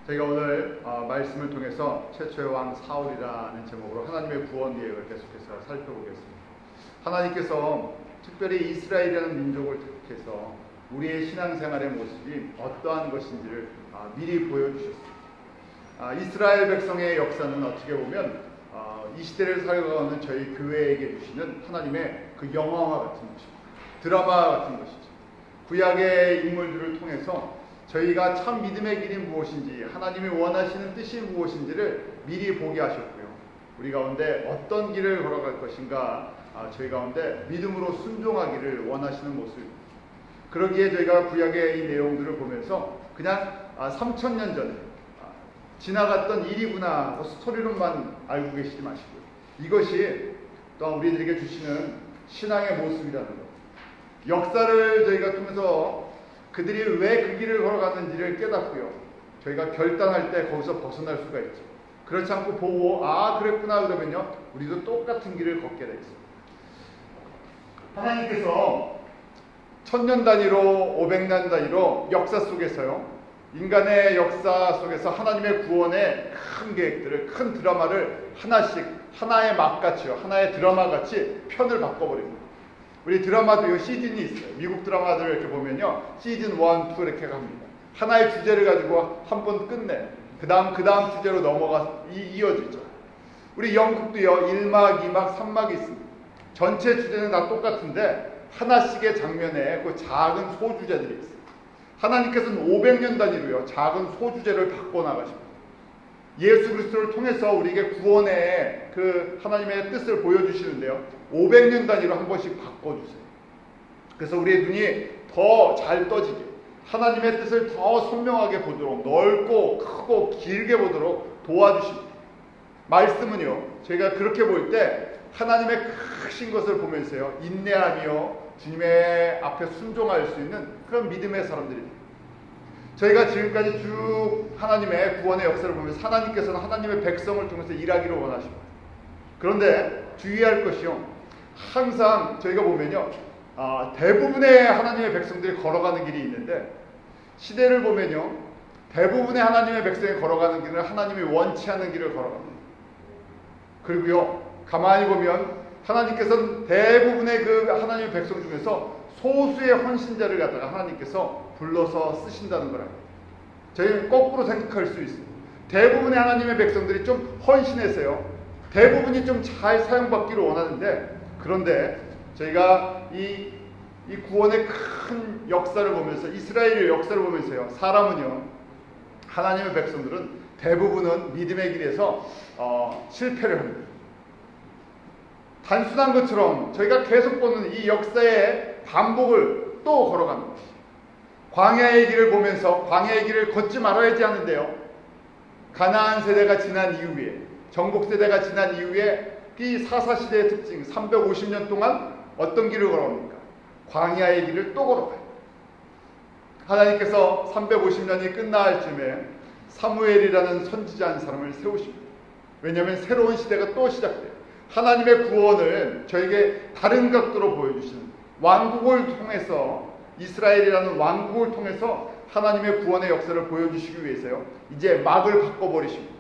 저희가 오늘 말씀을 통해서 최초의 왕 사울이라는 제목으로 하나님의 구원 계획을 계속해서 살펴보겠습니다. 하나님께서 특별히 이스라엘이라는 민족을 택해서 우리의 신앙생활의 모습이 어떠한 것인지를 미리 보여주셨습니다. 이스라엘 백성의 역사는 어떻게 보면 이 시대를 살아가는 저희 교회에게 주시는 하나님의 그 영화와 같은 것입니다. 드라마 같은 것이죠. 구약의 인물들을 통해서 저희가 참 믿음의 길이 무엇인지, 하나님이 원하시는 뜻이 무엇인지를 미리 보게 하셨고요. 우리 가운데 어떤 길을 걸어갈 것인가, 저희 가운데 믿음으로 순종하기를 원하시는 모습입니다. 그러기에 저희가 구약의 이 내용들을 보면서 그냥 3000년 전에 지나갔던 일이구나 하고 스토리로만 알고 계시지 마시고요. 이것이 또한 우리들에게 주시는 신앙의 모습이라는 것. 역사를 저희가 통해서 그들이 왜 그 길을 걸어갔는지를 깨닫고요. 저희가 결단할 때 거기서 벗어날 수가 있죠. 그렇지 않고 보고 그랬구나 그러면요. 우리도 똑같은 길을 걷게 되겠습니다. 하나님께서 1000년 단위로 500년 단위로 역사 속에서요. 인간의 역사 속에서 하나님의 구원의 큰 계획들을, 큰 드라마를 하나씩 하나의 막같이요. 하나의 드라마같이 편을 바꿔버립니다. 우리 드라마도 시즌이 있어요. 미국 드라마들을 이렇게 보면요. 시즌 1, 2 이렇게 갑니다. 하나의 주제를 가지고 한 번 끝내. 그 다음 주제로 넘어가 이어지죠. 우리 영국도요. 1막, 2막, 3막이 있습니다. 전체 주제는 다 똑같은데 하나씩의 장면에 그 작은 소주제들이 있어요. 하나님께서는 500년 단위로요. 작은 소주제를 바꿔나가십니다. 예수 그리스도를 통해서 우리에게 구원의 그 하나님의 뜻을 보여주시는데요. 500년 단위로 한 번씩 바꿔주세요. 그래서 우리의 눈이 더 잘 떠지게, 하나님의 뜻을 더 선명하게 보도록, 넓고 크고 길게 보도록 도와주십니다. 말씀은요, 저희가 그렇게 볼 때 하나님의 크신 것을 보면서요, 인내하며 주님의 앞에 순종할 수 있는 그런 믿음의 사람들입니다. 저희가 지금까지 쭉 하나님의 구원의 역사를 보면서 하나님께서는 하나님의 백성을 통해서 일하기를 원하십니다. 그런데 주의할 것이요. 항상 저희가 보면요. 대부분의 하나님의 백성들이 걸어가는 길이 있는데 시대를 보면요. 대부분의 하나님의 백성이 걸어가는 길은 하나님이 원치 않는 길을 걸어갑니다. 그리고요. 가만히 보면 하나님께서는 대부분의 그 하나님의 백성 중에서 소수의 헌신자를 갖다가 하나님께서 불러서 쓰신다는 거랍니다. 저희는 거꾸로 생각할 수 있습니다. 대부분의 하나님의 백성들이 좀 헌신했어요. 대부분이 좀 잘 사용받기를 원하는데, 그런데 저희가 이 구원의 큰 역사를 보면서, 이스라엘의 역사를 보면서요, 사람은요, 하나님의 백성들은 대부분은 믿음의 길에서 실패를 합니다. 단순한 것처럼 저희가 계속 보는 이 역사의 반복을 또 걸어가는 것이, 광야의 길을 보면서 광야의 길을 걷지 말아야지 하는데요. 가나안 세대가 지난 이후에, 정복 세대가 지난 이후에 이 사사시대의 특징, 350년 동안 어떤 길을 걸어옵니까? 광야의 길을 또 걸어가요. 하나님께서 350년이 끝날 쯤에 사무엘이라는 선지자 한 사람을 세우십니다. 왜냐하면 새로운 시대가 또 시작돼요. 하나님의 구원을 저에게 다른 각도로 보여주시는, 왕국을 통해서, 이스라엘이라는 왕국을 통해서 하나님의 구원의 역사를 보여주시기 위해서요, 이제 막을 바꿔버리십니다.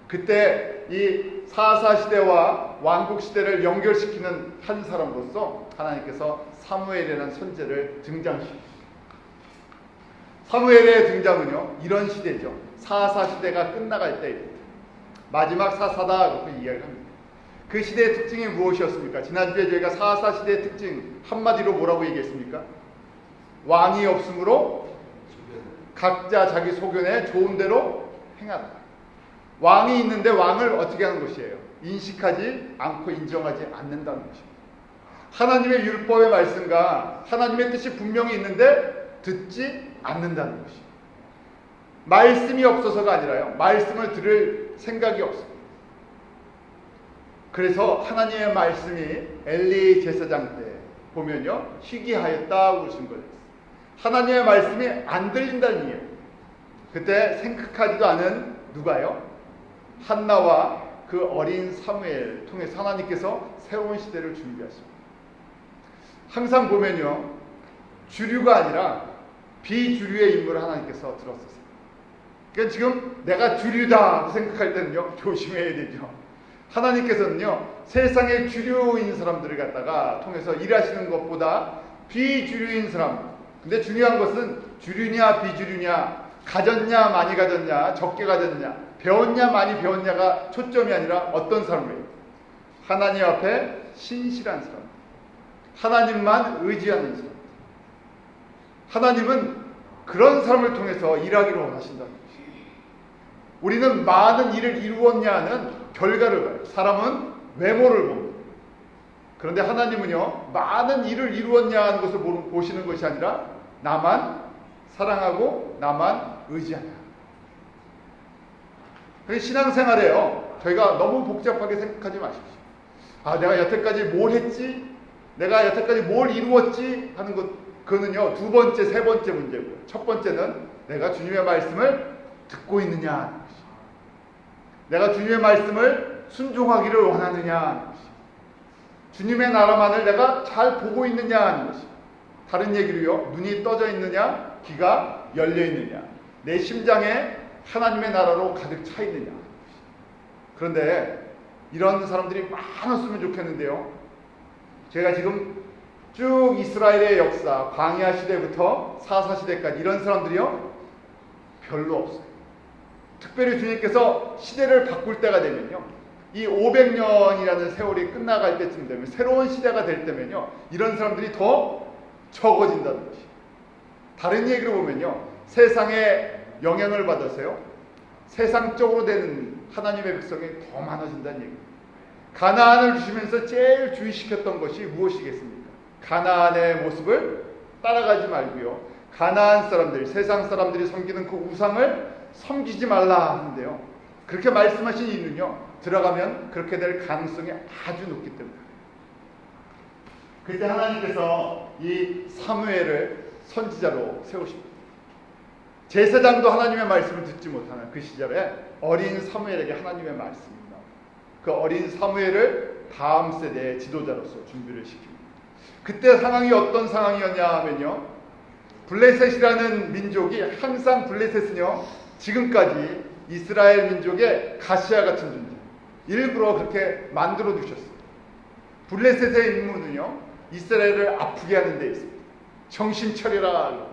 그때 이 사사시대와 왕국시대를 연결시키는 한 사람으로서 하나님께서 사무엘이라는 선지자를 등장시킵니다. 사무엘의 등장은요, 이런 시대죠. 사사시대가 끝나갈 때입니다. 마지막 사사다, 그렇게 이야기를 합니다. 그 시대의 특징이 무엇이었습니까? 지난주에 저희가 사사시대의 특징 한마디로 뭐라고 얘기했습니까? 왕이 없으므로 각자 자기 소견에 좋은 대로 행한다. 왕이 있는데 왕을 어떻게 하는 것이에요? 인식하지 않고 인정하지 않는다는 것입니다. 하나님의 율법의 말씀과 하나님의 뜻이 분명히 있는데 듣지 않는다는 것입니다. 말씀이 없어서가 아니라요, 말씀을 들을 생각이 없습니다. 그래서 하나님의 말씀이 엘리 제사장 때 보면요, 희귀하였다고 그러신 거예요. 하나님의 말씀이 안 들린다는 이유예요. 그때 생각하지도 않은 누가요? 한나와 그 어린 사무엘 통해서 하나님께서 새로운 시대를 준비하십니다. 항상 보면요, 주류가 아니라 비주류의 인물을 하나님께서 들었으세요. 그러니까 지금 내가 주류다 생각할 때는요, 조심해야 되죠. 하나님께서는요, 세상의 주류인 사람들을 갖다가 통해서 일하시는 것보다 비주류인 사람, 근데 중요한 것은 주류냐 비주류냐, 가졌냐 많이 가졌냐, 적게 가졌냐, 배웠냐 많이 배웠냐가 초점이 아니라 어떤 사람이에요? 하나님 앞에 신실한 사람, 하나님만 의지하는 사람. 하나님은 그런 사람을 통해서 일하기를 원하신다는 것이죠. 우리는 많은 일을 이루었냐는 결과를 봐요. 사람은 외모를 봅니다. 그런데 하나님은요, 많은 일을 이루었냐 하는 것을 보시는 것이 아니라 나만 사랑하고 나만 의지하냐. 신앙생활에요, 저희가 너무 복잡하게 생각하지 마십시오. 아, 내가 여태까지 뭘 했지? 내가 여태까지 뭘 이루었지? 하는 것, 그거는요, 두 번째, 세 번째 문제고요. 첫 번째는 내가 주님의 말씀을 듣고 있느냐 하는 것이죠. 내가 주님의 말씀을 순종하기를 원하느냐 하는 것이죠. 주님의 나라만을 내가 잘 보고 있느냐 하는 것이죠. 다른 얘기로요, 눈이 떠져 있느냐, 귀가 열려 있느냐, 내 심장에 하나님의 나라로 가득 차 있느냐. 그런데 이런 사람들이 많았으면 좋겠는데요, 제가 지금 쭉 이스라엘의 역사, 광야 시대부터 사사 시대까지 이런 사람들이요, 별로 없어요. 특별히 주님께서 시대를 바꿀 때가 되면요, 이 500년이라는 세월이 끝나갈 때쯤 되면, 새로운 시대가 될 때면요, 이런 사람들이 더 적어진다는 것이에요. 다른 얘기로 보면요, 세상에 영향을 받아서요, 세상적으로 되는 하나님의 백성이 더 많아진다는 얘기입니다. 가나안을 주시면서 제일 주의시켰던 것이 무엇이겠습니까? 가나안의 모습을 따라가지 말고요, 가나안 사람들, 세상 사람들이 섬기는 그 우상을 섬기지 말라 하는데요, 그렇게 말씀하신 이유는요, 들어가면 그렇게 될 가능성이 아주 높기 때문에. 그때 하나님께서 이 사무엘을 선지자로 세우십니다. 제사장도 하나님의 말씀을 듣지 못하는 그 시절에 어린 사무엘에게 하나님의 말씀입니다. 그 어린 사무엘을 다음 세대의 지도자로서 준비를 시킵니다. 그때 상황이 어떤 상황이었냐 하면요, 블레셋이라는 민족이, 항상 블레셋은요, 지금까지 이스라엘 민족의 가시아 같은 존재, 일부러 그렇게 만들어 두셨어요. 블레셋의 임무는요, 이스라엘을 아프게 하는 데 있습니다. 정신 차리라.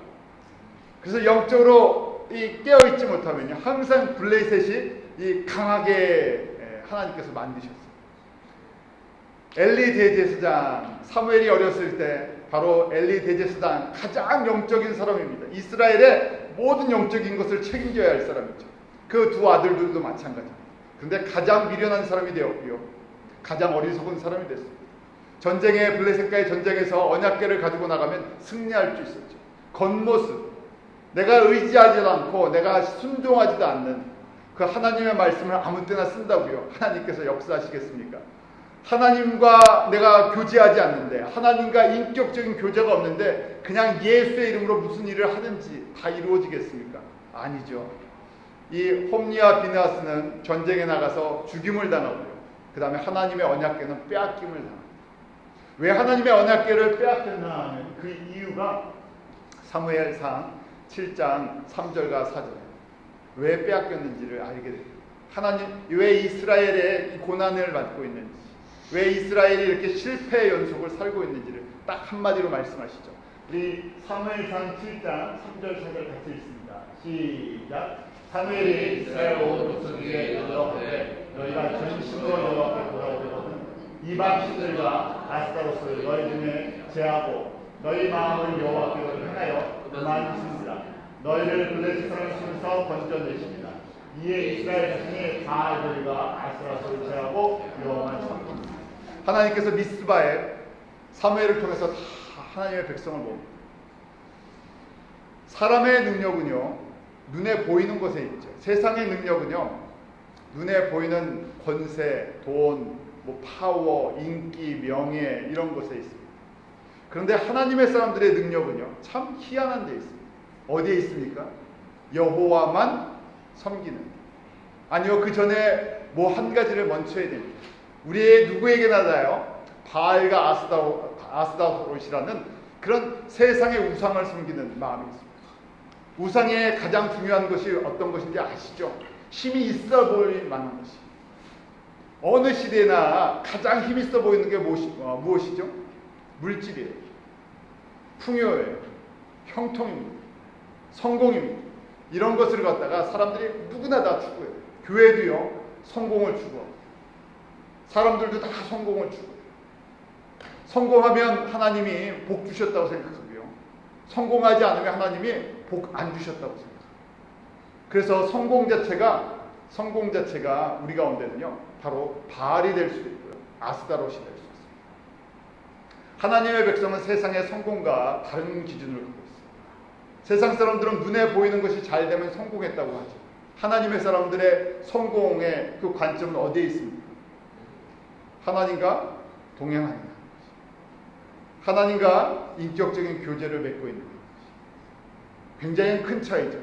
그래서 영적으로 깨어있지 못하면요, 항상 블레셋이 강하게 하나님께서 만드셨어요. 엘리 대제사장, 사무엘이 어렸을 때 바로 엘리 대제사장, 가장 영적인 사람입니다. 이스라엘의 모든 영적인 것을 책임져야 할 사람이죠. 그 두 아들들도 마찬가지입니다. 그런데 가장 미련한 사람이 되었고요, 가장 어리석은 사람이 됐습니다. 블레셋과의 전쟁에서 언약궤를 가지고 나가면 승리할 수 있었죠. 겉모습, 내가 의지하지도 않고 내가 순종하지도 않는 그 하나님의 말씀을 아무 때나 쓴다고요, 하나님께서 역사하시겠습니까? 하나님과 내가 교제하지 않는데, 하나님과 인격적인 교제가 없는데 그냥 예수의 이름으로 무슨 일을 하든지 다 이루어지겠습니까? 아니죠. 이 홈리와 비느하스는 전쟁에 나가서 죽임을 당하고요, 그 다음에 하나님의 언약궤는 빼앗김을 당합니다. 왜 하나님의 언약궤를 빼앗겼나 하면 그 이유가 사무엘상 7장 3절과 4절에 왜 빼앗겼는지를 알게 됩니다. 하나님, 왜 이스라엘의 이 고난을 받고 있는지, 왜 이스라엘이 이렇게 실패의 연속을 살고 있는지를 딱 한마디로 말씀하시죠. 우리 사무엘상 7장 3절 4절 같이 읽습니다. 시작. 사무엘이 이스라엘 온 백성에게 이르되 너희가 전심으로 여호와께 돌아오거든 이방 신들과 아스타로스를 너희 중에 제하고 너희 마음을 여호와께로 향하여 그만하시니라. 너희를 블레셋의 손에서 건져내십니다. 이에 이스라엘 자신이 바알들과 아스타로스를 제하고 여호와만 섬깁니다. 하나님께서 미스바에 사무엘을 통해서 다 하나님의 백성을 봅니다. 사람의 능력은요, 눈에 보이는 것에 있죠. 세상의 능력은요, 눈에 보이는 권세, 돈, 파워, 인기, 명예 이런 것에 있습니다. 그런데 하나님의 사람들의 능력은요, 참 희한한 데 있습니다. 어디에 있습니까? 여호와만 섬기는. 아니요, 그 전에 뭐 한 가지를 먼저 해야 됩니다. 우리의 누구에게나 다요, 바알과 아스다롯이라는 그런 세상의 우상을 섬기는 마음이 있습니다. 우상의 가장 중요한 것이 어떤 것인지 아시죠? 힘이 있어 보일 만한 것이. 어느 시대나 가장 힘 있어 보이는 게 무엇이죠? 물질이에요. 풍요예요. 형통입니다. 성공입니다. 이런 것을 갖다가 사람들이 누구나 다 추구해요. 교회도요, 성공을 추구하고, 사람들도 다 성공을 추구해요. 성공하면 하나님이 복 주셨다고 생각하고요, 성공하지 않으면 하나님이 복 안 주셨다고 생각해요. 그래서 성공 자체가 우리 가운데는요, 바로 바알이 될 수도 있고요, 아스타롯이 될 수 있습니다. 하나님의 백성은 세상의 성공과 다른 기준을 갖고 있습니다. 세상 사람들은 눈에 보이는 것이 잘 되면 성공했다고 하죠. 하나님의 사람들의 성공의 그 관점은 어디에 있습니까? 하나님과 동행하는 것, 하나님과 인격적인 교제를 맺고 있는 것. 굉장히 큰 차이죠.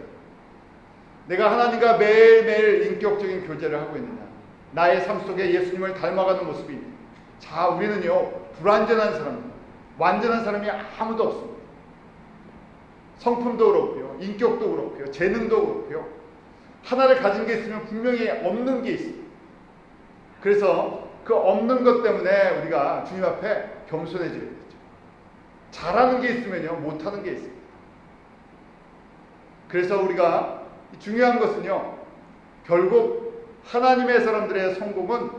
내가 하나님과 매일매일 인격적인 교제를 하고 있느냐, 나의 삶 속에 예수님을 닮아가는 모습이 있느냐. 자, 우리는요, 불완전한 사람입니다. 완전한 사람이 아무도 없습니다. 성품도 그렇고요, 인격도 그렇고요, 재능도 그렇고요, 하나를 가진 게 있으면 분명히 없는 게 있습니다. 그래서 그 없는 것 때문에 우리가 주님 앞에 겸손해지게 되죠. 잘하는 게 있으면요, 못하는 게 있습니다. 그래서 우리가 중요한 것은요, 결국 하나님의 사람들의 성공은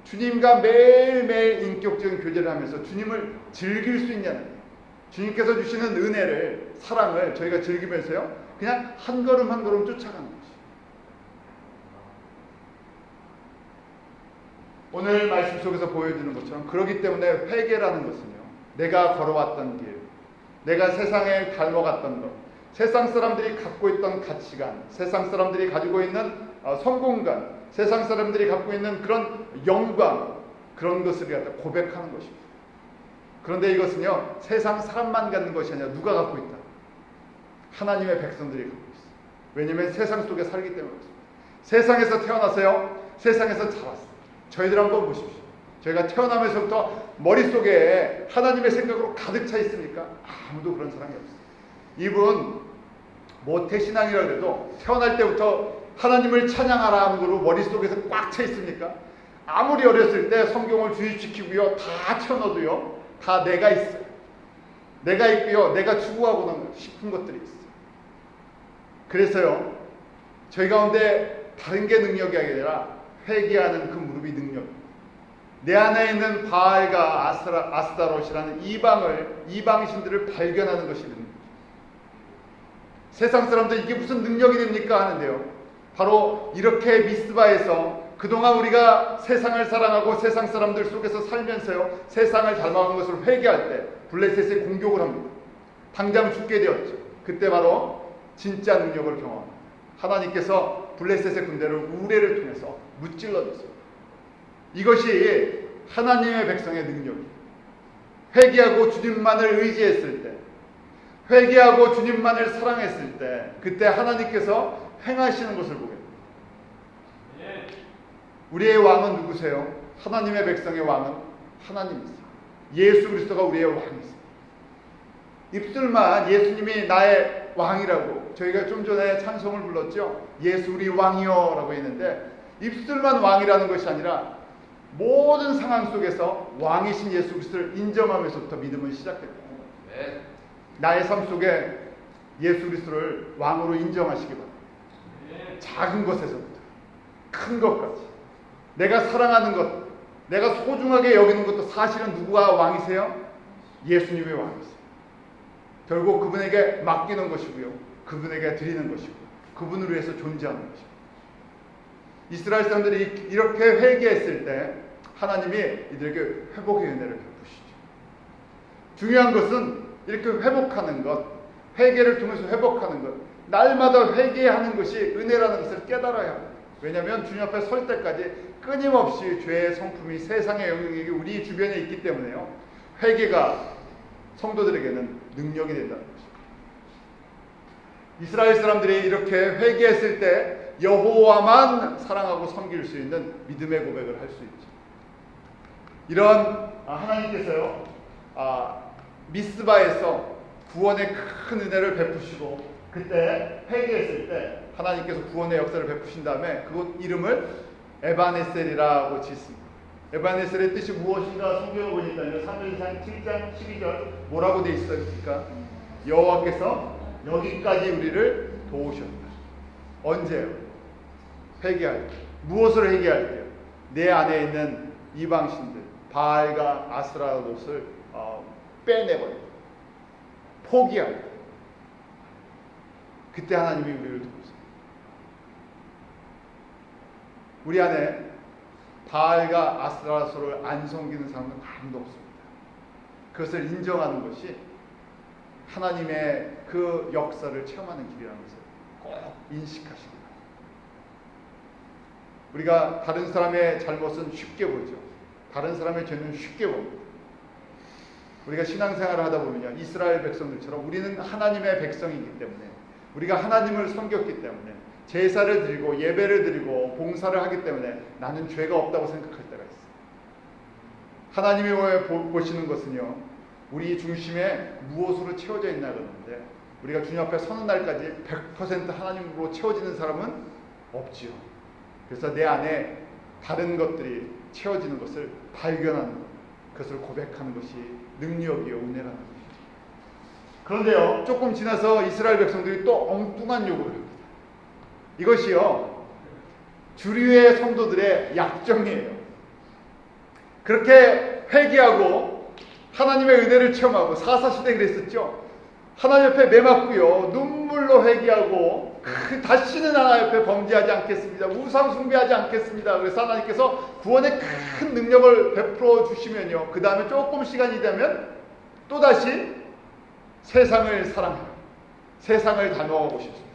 주님과 매일매일 인격적인 교제를 하면서 주님을 즐길 수 있냐는 거예요. 주님께서 주시는 은혜를, 사랑을 저희가 즐기면서요, 그냥 한 걸음 한 걸음 쫓아가는 것이에요. 오늘 말씀 속에서 보여주는 것처럼, 그렇기 때문에 회개라는 것은요, 내가 걸어왔던 길, 내가 세상에 닮아갔던 것, 세상 사람들이 갖고 있던 가치관, 세상 사람들이 가지고 있는 성공감, 세상 사람들이 갖고 있는 그런 영광, 그런 것을 갖다 고백하는 것입니다. 그런데 이것은요, 세상 사람만 갖는 것이 아니라 누가 갖고 있다? 하나님의 백성들이 갖고 있어요. 왜냐하면 세상 속에 살기 때문에 그렇습니다. 세상에서 태어나서요, 세상에서 자랐어요. 저희들 한번 보십시오. 저희가 태어나면서부터 머릿속에 하나님의 생각으로 가득 차 있습니까? 아무도 그런 사람이 없어요. 이분 모태신앙이라 해도 태어날 때부터 하나님을 찬양하라 하는 걸로 머릿속에서 꽉 차 있습니까? 아무리 어렸을 때 성경을 주입시키고요, 다 쳐넣어도요, 다 내가 있어요. 내가 있고요, 내가 추구하고 싶은 것들이 있어요. 그래서요, 저희 가운데 다른 게 능력이 아니라 회개하는 그 무릎이 능력입니다. 내 안에 있는 바알과 아스타롯이라는 이방신들을 발견하는 것이 능력입니다. 세상 사람들 이게 무슨 능력이 됩니까 하는데요, 바로 이렇게 미스바에서 그동안 우리가 세상을 사랑하고 세상 사람들 속에서 살면서요, 세상을 닮아간 것을 회개할 때 블레셋에 공격을 합니다. 당장 죽게 되었죠. 그때 바로 진짜 능력을 경험합니다. 하나님께서 블레셋의 군대를 우레를 통해서 무찔러줬어요. 이것이 하나님의 백성의 능력이에요. 회개하고 주님만을 의지했을 때, 회개하고 주님만을 사랑했을 때, 그때 하나님께서 행하시는 것을 보게 됩니다. 우리의 왕은 누구세요? 하나님의 백성의 왕은 하나님이세요. 예수 그리스도가 우리의 왕이세요. 입술만 예수님이 나의 왕이라고, 저희가 좀 전에 찬송을 불렀죠. 예수 우리 왕이여 라고 했는데, 입술만 왕이라는 것이 아니라 모든 상황 속에서 왕이신 예수 그리스도를 인정하면서부터 믿음은 시작됩니다. 나의 삶 속에 예수 그리스도를 왕으로 인정하시기 바랍니다. 작은 것에서부터 큰 것까지, 내가 사랑하는 것, 내가 소중하게 여기는 것도 사실은 누구가 왕이세요? 예수님의 왕이세요. 결국 그분에게 맡기는 것이고요, 그분에게 드리는 것이고, 그분을 위해서 존재하는 것이고. 이스라엘 사람들이 이렇게 회개했을 때 하나님이 이들에게 회복의 은혜를 베푸시죠. 중요한 것은 이렇게 회복하는 것, 회개를 통해서 회복하는 것, 날마다 회개하는 것이 은혜라는 것을 깨달아야 합니다. 왜냐하면 주님 앞에 설 때까지 끊임없이 죄의 성품이, 세상의 영역이 우리 주변에 있기 때문에요, 회개가 성도들에게는 능력이 된다는 것입니다. 이스라엘 사람들이 이렇게 회개했을 때 여호와만 사랑하고 섬길 수 있는 믿음의 고백을 할 수 있죠. 이런 하나님께서요, 미스바에서 구원의 큰 은혜를 베푸시고 그때 회개했을 때 하나님께서 구원의 역사를 베푸신 다음에 그곳 이름을 에바네셀이라고 짓습니다. 에바네셀의 뜻이 무엇인가 성경을 보니까요. 사무엘상 7장 12절 뭐라고 돼 있습니까? 여호와께서 여기까지 우리를 도우셨다. 언제요? 회개할 때. 무엇을 회개할 때요? 내 안에 있는 이방신들 바알과 아스라롯을 빼내버려 포기할 때. 그때 하나님이 우리를 도우세요. 우리 안에 바알과 아스라롯을 안 섬기는 사람은 아무도 없습니다. 그것을 인정하는 것이 하나님의 그 역사를 체험하는 길이라는 것을 꼭 인식하시기 바랍니다. 우리가 다른 사람의 잘못은 쉽게 보죠. 다른 사람의 죄는 쉽게 봅니다. 우리가 신앙생활을 하다 보면요, 이스라엘 백성들처럼 우리는 하나님의 백성이기 때문에, 우리가 하나님을 섬겼기 때문에, 제사를 드리고 예배를 드리고 봉사를 하기 때문에 나는 죄가 없다고 생각할 때가 있어요. 하나님이 보시는 것은요, 우리 중심에 무엇으로 채워져 있나 그러는데, 우리가 주님 앞에 서는 날까지 100% 하나님으로 채워지는 사람은 없지요. 그래서 내 안에 다른 것들이 채워지는 것을 발견하는 것, 그것을 고백하는 것이 능력이요 은혜라는 것이죠. 그런데요, 조금 지나서 이스라엘 백성들이 또 엉뚱한 요구를 합니다. 이것이요, 주류의 성도들의 약점이에요. 그렇게 회개하고 하나님의 은혜를 체험하고, 사사시대 그랬었죠. 하나님 옆에 매맞고요, 눈물로 회개하고 다시는 하나님 옆에 범죄하지 않겠습니다, 우상 숭배하지 않겠습니다. 그래서 하나님께서 구원의 큰 능력을 베풀어 주시면요, 그 다음에 조금 시간이 되면 또다시 세상을 사랑하고 세상을 닮아가고 싶습니다.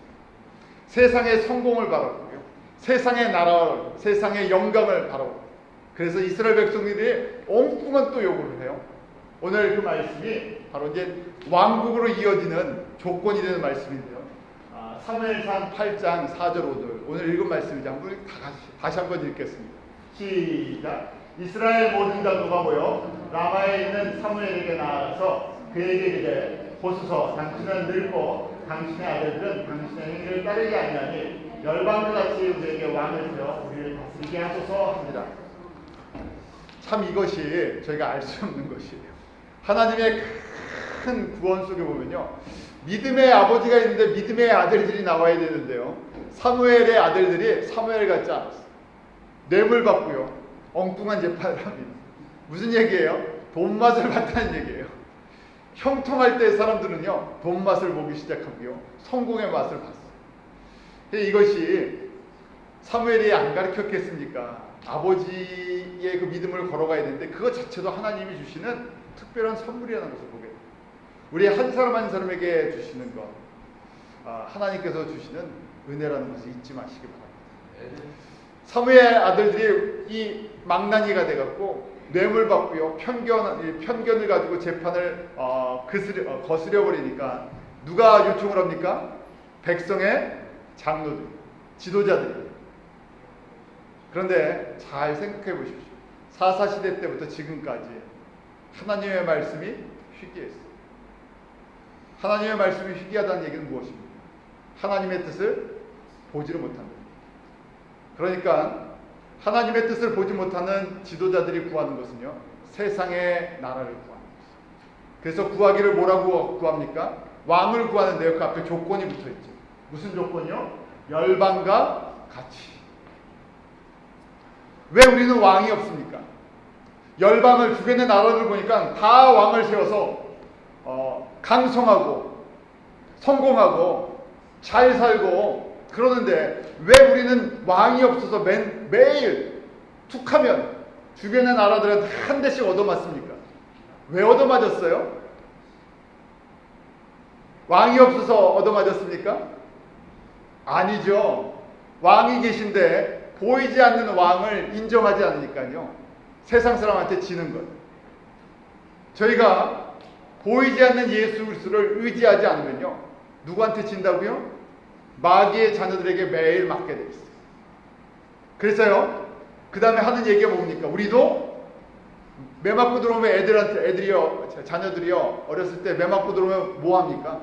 세상의 성공을 바라고요, 세상의 나라, 세상의 영광을 바라고. 그래서 이스라엘 백성들이 엉뚱한 또 요구를 해요. 오늘 그 말씀이 바로 이제 왕국으로 이어지는 조건이 되는 말씀인데요. 사무엘상 8장 4절 5절 오늘 읽은 말씀이죠. 한번 다시 한번 읽겠습니다. 시작. 이스라엘 모든 자도가 모여 라마에 있는 사무엘에게 나아가서 그에게 이르되 보소서, 당신은 늙고 당신의 아들들은 당신의 행위를 따르지 아니하니 열방과 같이 우리에게 왕을 세워 우리를 다스리게 하소서 합니다. 참 이것이 저희가 알 수 없는 것이에요. 하나님의 큰 구원 속에 보면요, 믿음의 아버지가 있는데 믿음의 아들들이 나와야 되는데요, 사무엘의 아들들이 사무엘 같지 않았어요. 뇌물 받고요, 엉뚱한 재판을 합니다. 무슨 얘기예요? 돈 맛을 봤다는 얘기예요. 형통할 때 사람들은요, 돈 맛을 보기 시작하고요, 성공의 맛을 봤어요. 이것이 사무엘이 안 가르쳤겠습니까? 아버지의 그 믿음을 걸어가야 되는데 그것 자체도 하나님이 주시는 특별한 선물이라는 것을 보게 됩니다. 우리 한 사람 한 사람에게 주시는 것, 하나님께서 주시는 은혜라는 것을 잊지 마시기 바랍니다. 사무엘 아들들이 이 망나니가 돼갖고 뇌물 받고요, 편견을 가지고 재판을 거스려 버리니까 누가 요청을 합니까? 백성의 장로들, 지도자들이. 그런데 잘 생각해 보십시오. 사사시대 때부터 지금까지 하나님의 말씀이 희귀했어요. 하나님의 말씀이 희귀하다는 얘기는 무엇입니까? 하나님의 뜻을 보지를 못한다. 그러니까 하나님의 뜻을 보지 못하는 지도자들이 구하는 것은요, 세상의 나라를 구하는 것이죠. 그래서 구하기를 뭐라고 구합니까? 왕을 구하는데요, 그 앞에 조건이 붙어있죠. 무슨 조건이요? 열방과 같이. 왜 우리는 왕이 없습니까? 열방을, 주변의 나라를 보니까 다 왕을 세워서 강성하고 성공하고 잘 살고 그러는데, 왜 우리는 왕이 없어서 매일 툭하면 주변의 나라들은 한 대씩 얻어맞습니까? 왜 얻어맞았어요? 왕이 없어서 얻어맞았습니까? 아니죠. 왕이 계신데 보이지 않는 왕을 인정하지 않으니까요, 세상 사람한테 지는 것. 저희가 보이지 않는 예수 그리스도를 의지하지 않으면요, 누구한테 진다고요? 마귀의 자녀들에게 매일 맞게 돼 있어요. 그래서요, 그 다음에 하는 얘기가 뭡니까? 우리도 매 맞고 들어오면 자녀들이요, 어렸을 때 매 맞고 들어오면 뭐 합니까?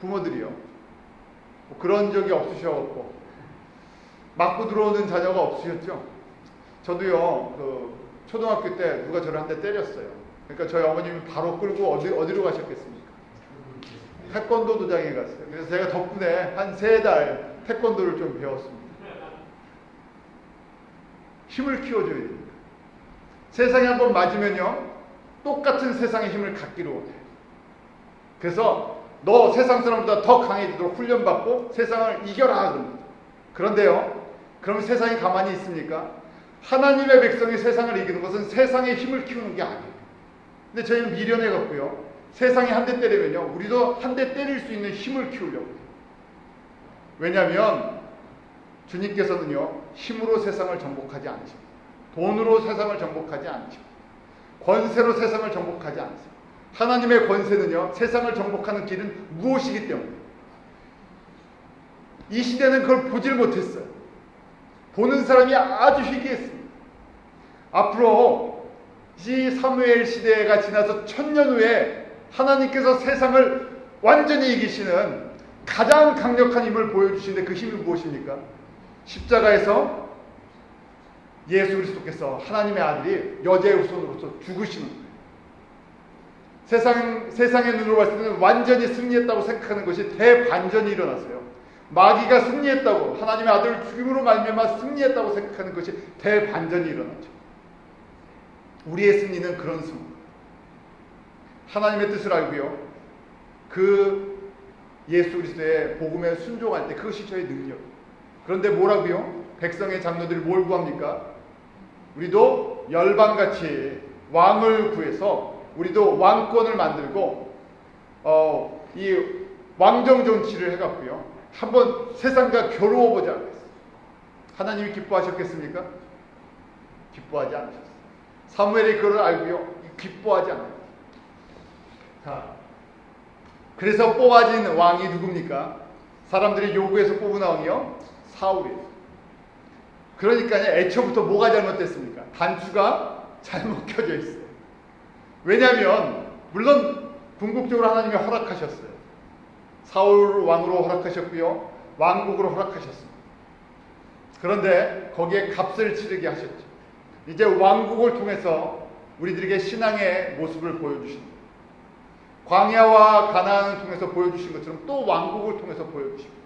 부모들이요. 뭐 그런 적이 없으셔갖고 맞고 들어오는 자녀가 없으셨죠? 저도요, 그 초등학교 때 누가 저를 한 대 때렸어요. 그러니까 저희 어머님이 바로 끌고 어디로 가셨겠습니까? 태권도 도장에 갔어요. 그래서 제가 덕분에 한 3달 태권도를 좀 배웠습니다. 힘을 키워줘야 됩니다. 세상에 한번 맞으면요, 똑같은 세상의 힘을 갖기로 해요. 그래서 너 세상 사람보다 더 강해지도록 훈련받고 세상을 이겨라 그럽니다. 그런데요, 그럼 세상이 가만히 있습니까? 하나님의 백성이 세상을 이기는 것은 세상의 힘을 키우는 게 아니에요. 근데 저희는 미련해 갖고요, 세상이 한 대 때리면요, 우리도 한 대 때릴 수 있는 힘을 키우려고 해요. 왜냐하면 주님께서는요, 힘으로 세상을 정복하지 않으십니다. 돈으로 세상을 정복하지 않으십니다. 권세로 세상을 정복하지 않으십니다. 하나님의 권세는요, 세상을 정복하는 길은 무엇이기 때문에 이 시대는 그걸 보질 못했어요. 보는 사람이 아주 희귀했습니다. 앞으로 이 사무엘 시대가 지나서 1000년 후에 하나님께서 세상을 완전히 이기시는 가장 강력한 힘을 보여주시는데 그 힘이 무엇입니까? 십자가에서 예수 그리스도께서 하나님의 아들이 여자의 후손으로서 죽으시는 거예요. 세상의 눈으로 봤을 때는 완전히 승리했다고 생각하는 것이 대반전이 일어났어요. 마귀가 승리했다고, 하나님의 아들을 죽임으로 말미암아 승리했다고 생각하는 것이 대반전이 일어났죠. 우리의 승리는 그런 승리. 하나님의 뜻을 알고요, 그 예수 그리스도의 복음에 순종할 때 그것이 저의 능력. 그런데 뭐라고요? 백성의 장로들이 뭘 구합니까? 우리도 열방같이 왕을 구해서 우리도 왕권을 만들고 이 왕정 정치를 해갖고요, 한번 세상과 겨루어보자 그랬어요. 하나님이 기뻐하셨겠습니까? 기뻐하지 않으셨어요. 사무엘이 그걸 알고요, 기뻐하지 않아요. 자, 그래서 뽑아진 왕이 누굽니까? 사람들이 요구해서 뽑은 왕이요, 사울이에요. 그러니까 애초부터 뭐가 잘못됐습니까? 단추가 잘못 켜져 있어요. 왜냐하면 물론 궁극적으로 하나님이 허락하셨어요. 사울 왕으로 허락하셨고요, 왕국으로 허락하셨습니다. 그런데 거기에 값을 치르게 하셨죠. 이제 왕국을 통해서 우리들에게 신앙의 모습을 보여주십니다. 광야와 가나안을 통해서 보여주신 것처럼 또 왕국을 통해서 보여주십니다.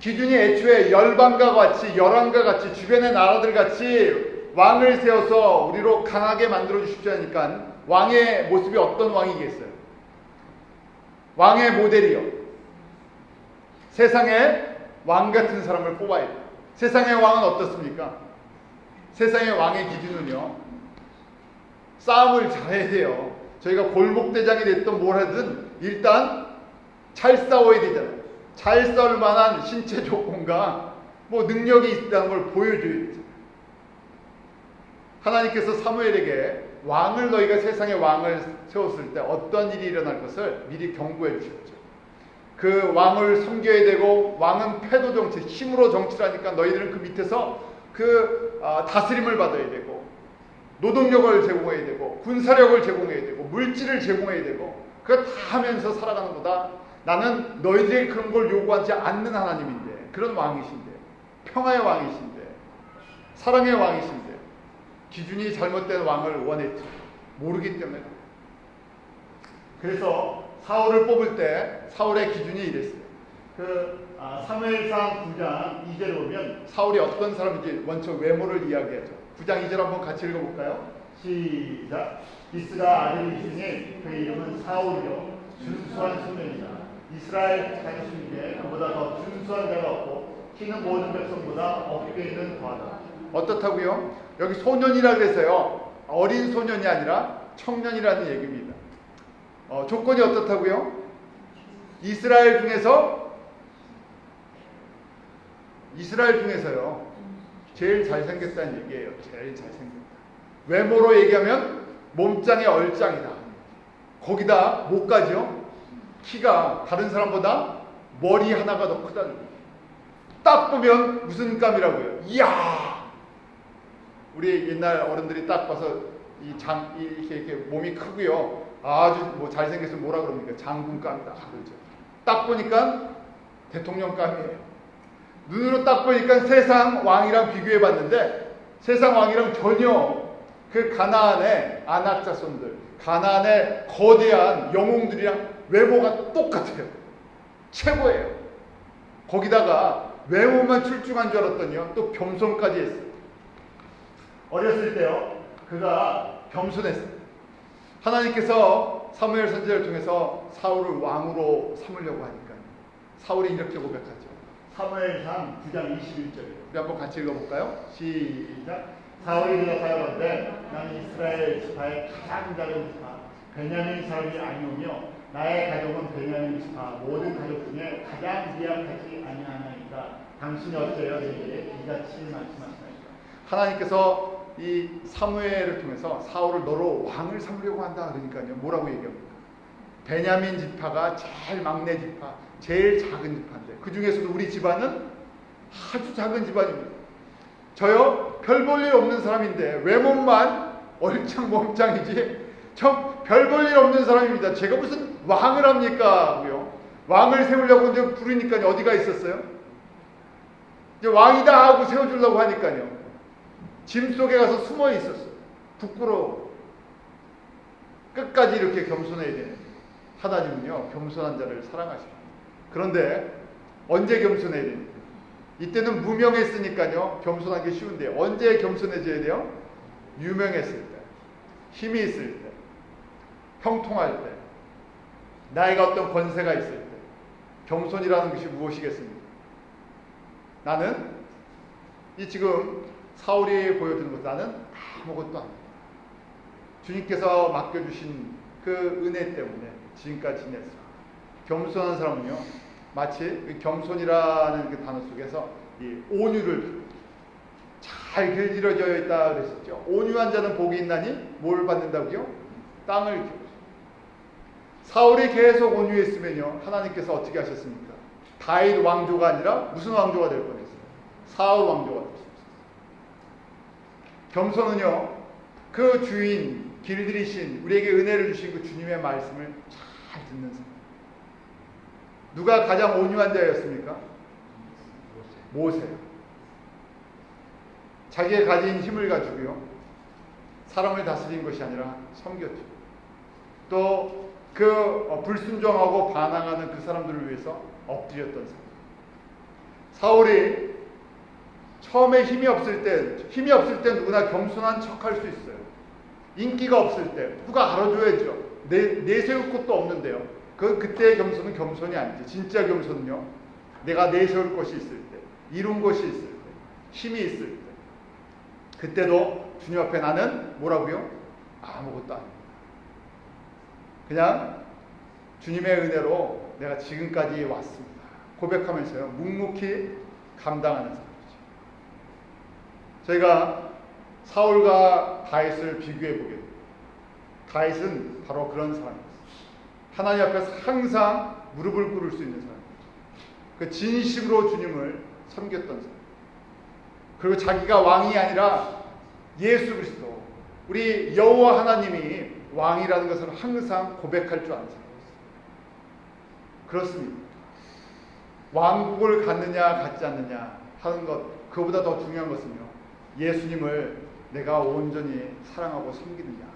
기준이 애초에 열방과 같이, 열왕과 같이, 주변의 나라들 같이 왕을 세워서 우리로 강하게 만들어 주십시 하니까 왕의 모습이 어떤 왕이겠어요? 왕의 모델이요, 세상에 왕 같은 사람을 뽑아야 돼요. 세상의 왕은 어떻습니까? 세상의 왕의 기준은요, 싸움을 잘해야 돼요. 저희가 골목대장이 됐든 뭘 하든 일단 잘 싸워야 되잖아요. 잘 싸울 만한 신체 조건과 뭐 능력이 있다는 걸 보여줘야 되잖아요. 하나님께서 사무엘에게 왕을, 너희가 세상에 왕을 세웠을 때 어떤 일이 일어날 것을 미리 경고해 주셨죠. 그 왕을 섬겨야 되고, 왕은 패도 정치, 힘으로 정치를 하니까 너희들은 그 밑에서 다스림을 받아야 되고, 노동력을 제공해야 되고, 군사력을 제공해야 되고, 물질을 제공해야 되고, 그거 다 하면서 살아가는 거다. 나는 너희들이 그런 걸 요구하지 않는 하나님인데, 그런 왕이신데, 평화의 왕이신데, 사랑의 왕이신데, 기준이 잘못된 왕을 원했죠. 모르기 때문에. 그래서 사울을 뽑을 때 사울의 기준이 이랬어요. 사무엘상 9장 2절을 보면 사울이 어떤 사람인지 먼저 외모를 이야기하죠. 9장 2절 한번 같이 읽어볼까요? 시작. 이스라 아들이시니 그의 이름은 사울이요 준수한 소년이다. 이스라엘 자손 중에 그보다 더 준수한 자가 없고 키는 모든 백성보다 어깨에는 더하다. 어떻다고요? 여기 소년이라 그래서요, 어린 소년이 아니라 청년이라는 얘기입니다. 조건이 어떻다고요? 이스라엘 중에서요 제일 잘생겼다는 얘기예요. 제일 잘생겼다. 외모로 얘기하면 몸짱의 얼짱이다. 거기다 목까지요, 키가 다른 사람보다 머리 하나가 더 크다는 거예요. 딱 보면 무슨 감이라고요? 이야! 우리 옛날 어른들이 딱 봐서 이렇게 몸이 크고요, 아주 뭐 잘생겼으면 뭐라 그럽니까? 장군감이다 그러죠. 딱 보니까 대통령감이에요. 눈으로 딱 보니까 세상 왕이랑 비교해 봤는데 세상 왕이랑 전혀 그 가나안의 아낙 자손들, 가나안의 거대한 영웅들이랑 외모가 똑같아요. 최고예요. 거기다가 외모만 출중한 줄 알았더니요, 또 겸손까지 했어요. 어렸을 때요, 그가 겸손했어요. 하나님께서 사무엘 선지자를 통해서 사울을 왕으로 삼으려고 하니까 사울이 이렇게 고백하죠. 사무엘상 9장 21절이에요. 우리 한번 같이 읽어볼까요? 시작. 사울이 대답하여건대 나는 이스라엘 지파의 가장 작은 지파 베냐민 사람이 아니오며 나의 가족은 베냐민 지파 모든 가족 중에 가장 미약하지 아니하나이까 당신이 어찌하여 내게 이같이 말씀하시나이까. 하나님께서 이 사무엘을 통해서 사울을 너로 왕을 삼으려고 한다 그러니까요, 뭐라고 얘기합니까? 베냐민 지파가 제일 막내 지파, 제일 작은 지파인데 그 중에서도 우리 집안은 아주 작은 집안입니다. 저요, 별 볼 일 없는 사람인데 외모만 얼짱몸짱이지 저 별 볼 일 없는 사람입니다. 제가 무슨 왕을 합니까? 왕을 세우려고 이제 부르니까 어디가 있었어요? 이제 왕이다 하고 세워주려고 하니까요, 짐 속에 가서 숨어 있었어요. 부끄러워. 끝까지 이렇게 겸손해야 되는 하나님은요, 겸손한 자를 사랑하십니다. 그런데 언제 겸손해야 됩니까? 이때는 무명했으니까요, 겸손하기 쉬운데 언제 겸손해져야 돼요? 유명했을 때, 힘이 있을 때, 형통할 때, 나이가 어떤 권세가 있을 때. 겸손이라는 것이 무엇이겠습니까? 나는 이 지금 사울이 보여주는 것, 나는 아무것도 아닙니다. 주님께서 맡겨주신 그 은혜 때문에 지금까지 지냈습니다. 겸손한 사람은요, 마치 겸손이라는 그 단어 속에서 이 온유를 잘 길들여져 있다 그랬었죠. 온유한 자는 복이 있나니 뭘 받는다고요? 땅을 키우죠. 사울이 계속 온유했으면요, 하나님께서 어떻게 하셨습니까? 다윗 왕조가 아니라 무슨 왕조가 될 뻔했어요? 사울 왕조가 됐습니다. 겸손은요, 그 주인 길들이신 우리에게 은혜를 주신 그 주님의 말씀을 잘 듣는 사람. 누가 가장 온유한 자였습니까? 모세. 자기의 가진 힘을 가지고요, 사람을 다스린 것이 아니라 섬겼죠. 또 그 불순종하고 반항하는 그 사람들을 위해서 엎드렸던 사람. 사울이 처음에 힘이 없을 때 누구나 겸손한 척할 수 있어요. 인기가 없을 때 누가 알아줘야죠. 내세울 것도 없는데요. 그때의 겸손은 겸손이 아니지. 진짜 겸손은요, 내가 내세울 것이 있을 때, 이룬 것이 있을 때, 힘이 있을 때, 그때도 주님 앞에 나는 뭐라고요? 아무것도 아닙니다. 그냥 주님의 은혜로 내가 지금까지 왔습니다. 고백하면서요, 묵묵히 감당하는 사람이죠. 저희가 사울과 다윗을 비교해 보게 됩니다. 다윗은 바로 그런 사람이었어요. 하나님 앞에서 항상 무릎을 꿇을 수 있는 사람이에요. 그 진심으로 주님을 섬겼던 사람. 그리고 자기가 왕이 아니라 예수 그리스도, 우리 여호와 하나님이 왕이라는 것을 항상 고백할 줄 아는 사람이었어요. 그렇습니다. 왕국을 갖느냐 갖지 않느냐 하는 것, 그거보다 더 중요한 것은요, 예수님을 내가 온전히 사랑하고 섬기느냐.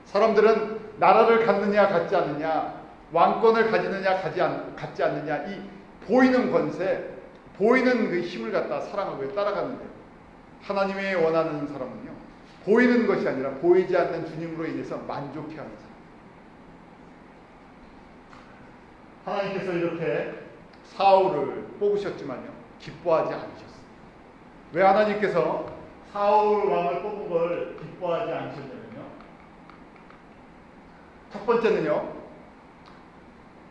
사람들은 나라를 갖느냐 갖지 않느냐, 왕권을 가지느냐 갖지 않느냐, 이 보이는 권세, 보이는 그 힘을 갖다 사랑하고 따라가는데요, 하나님이 원하는 사람은요, 보이는 것이 아니라 보이지 않는 주님으로 인해서 만족해하는 사람. 하나님께서 이렇게 사울을 뽑으셨지만요, 기뻐하지 않으셨어요. 왜 하나님께서 사울 왕을 뽑은 걸 기뻐하지 않으셨냐면요, 첫 번째는요,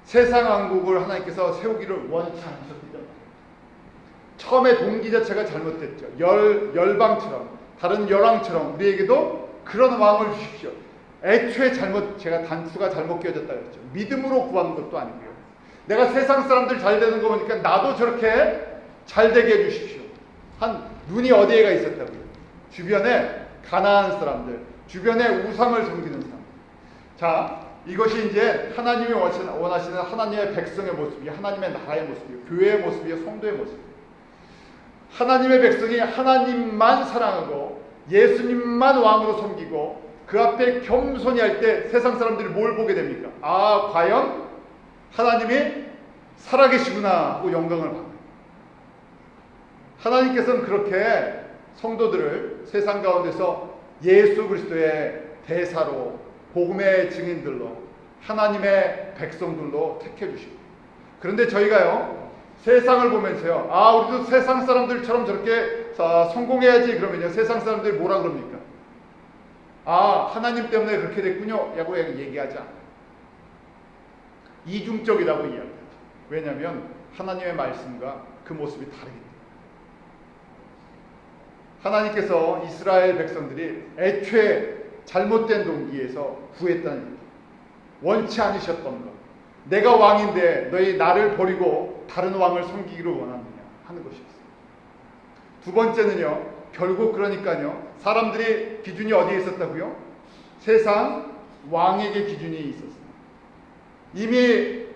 세상 왕국을 하나님께서 세우기를 원치 않으셨기 때문에. 처음에 동기 자체가 잘못됐죠. 열방처럼, 다른 열왕처럼 우리에게도 그런 왕을 주십시오. 애초에 제가 단추가 잘못 끼워졌다 그랬죠. 믿음으로 구한 것도 아니고요. 내가 세상 사람들 잘 되는 거 보니까 나도 저렇게 잘 되게 해주십시오. 눈이 어디에가 있었다고요? 주변에 가나안 사람들, 주변에 우상을 섬기는 사람. 자, 이것이 이제 하나님이 원하시는 하나님의 백성의 모습이, 하나님의 나라의 모습이에요. 교회의 모습이에요. 성도의 모습이에요. 하나님의 백성이 하나님만 사랑하고 예수님만 왕으로 섬기고 그 앞에 겸손히 할 때 세상 사람들이 뭘 보게 됩니까? 아, 과연 하나님이 살아계시구나 하고 영광을 받아요. 하나님께서는 그렇게 성도들을 세상 가운데서 예수 그리스도의 대사로, 복음의 증인들로, 하나님의 백성들로 택해 주시고, 그런데 저희가요 세상을 보면서요, 아, 우리도 세상 사람들처럼 저렇게 성공해야지 그러면요, 세상 사람들이 뭐라 그럽니까? 아, 하나님 때문에 그렇게 됐군요 라고 얘기하지 않아요. 이중적이라고 이야기하죠. 왜냐하면 하나님의 말씀과 그 모습이 다르기 때문에. 하나님께서 이스라엘 백성들이 애초에 잘못된 동기에서 구했다는 얘기, 원치 않으셨던 것, 내가 왕인데 너희 나를 버리고 다른 왕을 섬기기를 원하느냐 하는 것이었어요. 두 번째는요, 결국 그러니까요, 사람들이 기준이 어디에 있었다고요? 세상 왕에게 기준이 있었어요. 이미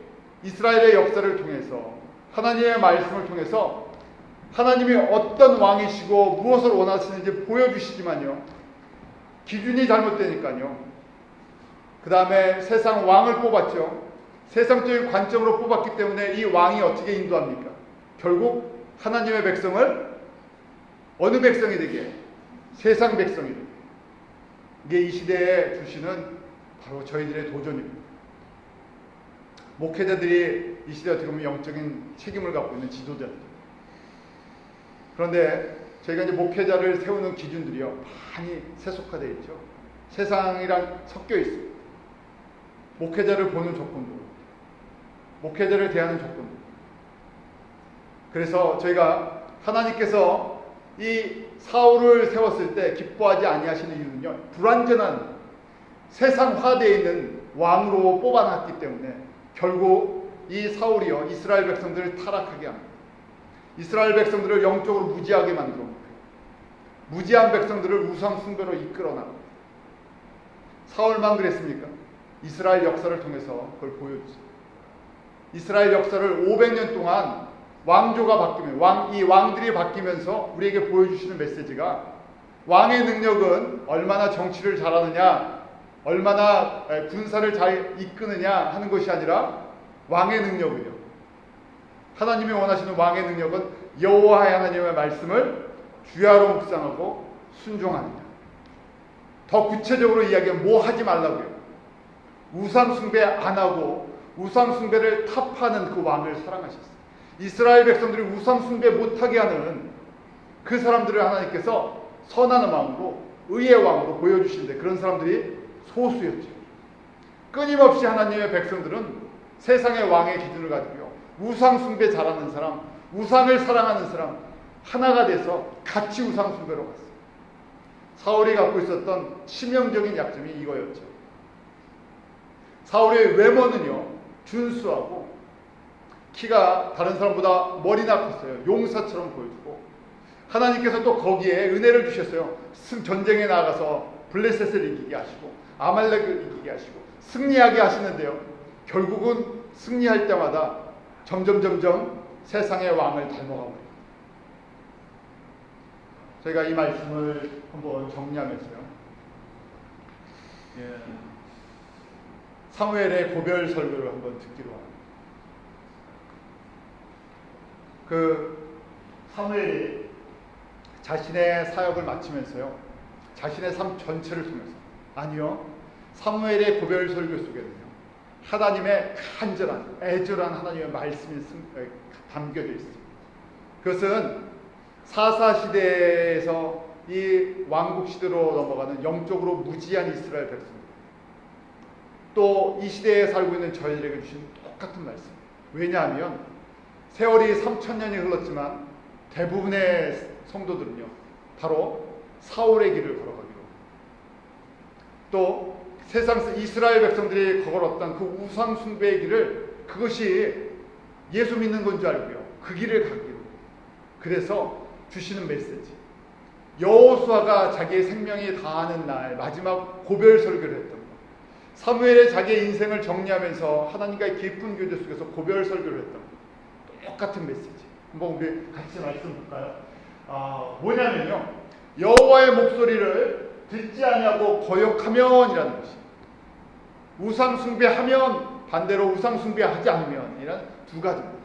이스라엘의 역사를 통해서, 하나님의 말씀을 통해서 하나님이 어떤 왕이시고 무엇을 원하시는지 보여주시지만요, 기준이 잘못되니까요, 그 다음에 세상 왕을 뽑았죠. 세상적인 관점으로 뽑았기 때문에 이 왕이 어떻게 인도합니까? 결국 하나님의 백성을 어느 백성이 되게? 세상 백성이 되게. 이게 이 시대에 주시는 바로 저희들의 도전입니다. 목회자들이 이 시대에 어떻게 보면 영적인 책임을 갖고 있는 지도자들. 그런데 저희가 이제 목회자를 세우는 기준들이요, 많이 세속화되어 있죠. 세상이랑 섞여 있어요. 목회자를 보는 조건도, 목회자를 대하는 조건도. 그래서 저희가 하나님께서 이 사울을 세웠을 때 기뻐하지 아니하시는 이유는요, 불완전한 세상화되어 있는 왕으로 뽑아놨기 때문에 결국 이 사울이요, 이스라엘 백성들을 타락하게 합니다. 이스라엘 백성들을 영적으로 무지하게 만들어 놓고요, 무지한 백성들을 우상 숭배로 이끌어 나갑니다. 사울만 그랬습니까? 이스라엘 역사를 통해서 그걸 보여주세요. 이스라엘 역사를 500년 동안 왕조가 바뀌면, 이 왕들이 바뀌면서 우리에게 보여주시는 메시지가, 왕의 능력은 얼마나 정치를 잘하느냐, 얼마나 군사를 잘 이끄느냐 하는 것이 아니라, 왕의 능력은요, 하나님이 원하시는 왕의 능력은 여호와의 하나님의 말씀을 주야로 묵상하고 순종합니다. 더 구체적으로 이야기하면 뭐 하지 말라고요? 우상 숭배 안 하고 우상 숭배를 타파하는 그 왕을 사랑하셨어요. 이스라엘 백성들이 우상 숭배 못하게 하는 그 사람들을 하나님께서 선한 마음으로, 의의 왕으로 보여주시는데, 그런 사람들이 소수였죠. 끊임없이 하나님의 백성들은 세상의 왕의 기준을 가지고요, 우상 숭배 잘하는 사람, 우상을 사랑하는 사람 하나가 돼서 같이 우상 숭배로 갔어요. 사울이 갖고 있었던 치명적인 약점이 이거였죠. 사울의 외모는요, 준수하고 키가 다른 사람보다 머리나 컸어요. 용사처럼 보여주고, 하나님께서 또 거기에 은혜를 주셨어요. 전쟁에 나가서 블레셋을 이기게 하시고 아말렉을 이기게 하시고 승리하게 하시는데요, 결국은 승리할 때마다 점점 세상의 왕을 닮아가고, 저희가 이 말씀을 한번 정리하면서요, 사무엘의 고별 설교를 한번 듣기로 합니다. 그 사무엘이 자신의 사역을 마치면서요, 자신의 삶 전체를 통해서, 아니요, 사무엘의 고별 설교 속에는요, 하나님의 간절한, 애절한 하나님의 말씀이 담겨져 있습니다. 그것은 사사시대에서 이 왕국시대로 넘어가는 영적으로 무지한 이스라엘 백성입니다. 또 이 시대에 살고 있는 저희들에게 주신 똑같은 말씀. 왜냐하면 세월이 3000년이 흘렀지만 대부분의 성도들은요, 바로 사울의 길을 걸어가기로, 또 세상에서 이스라엘 백성들이 걸었던 그 우상 숭배의 길을, 그것이 예수 믿는 건 줄 알고요, 그 길을 가기로. 그래서 주시는 메시지, 여호수아가 자기의 생명이 다하는 날 마지막 고별 설교를 했던 것, 사무엘의 자기의 인생을 정리하면서 하나님과의 깊은 교제 속에서 고별 설교를 했던 똑같은 메시지. 한번 우리 같이 말씀 볼까요? 뭐냐면요, 여호와의 목소리를 듣지 아니하고 거역하면이라는 것이, 우상 숭배하면 반대로 우상 숭배하지 않으면, 이런 두 가지입니다.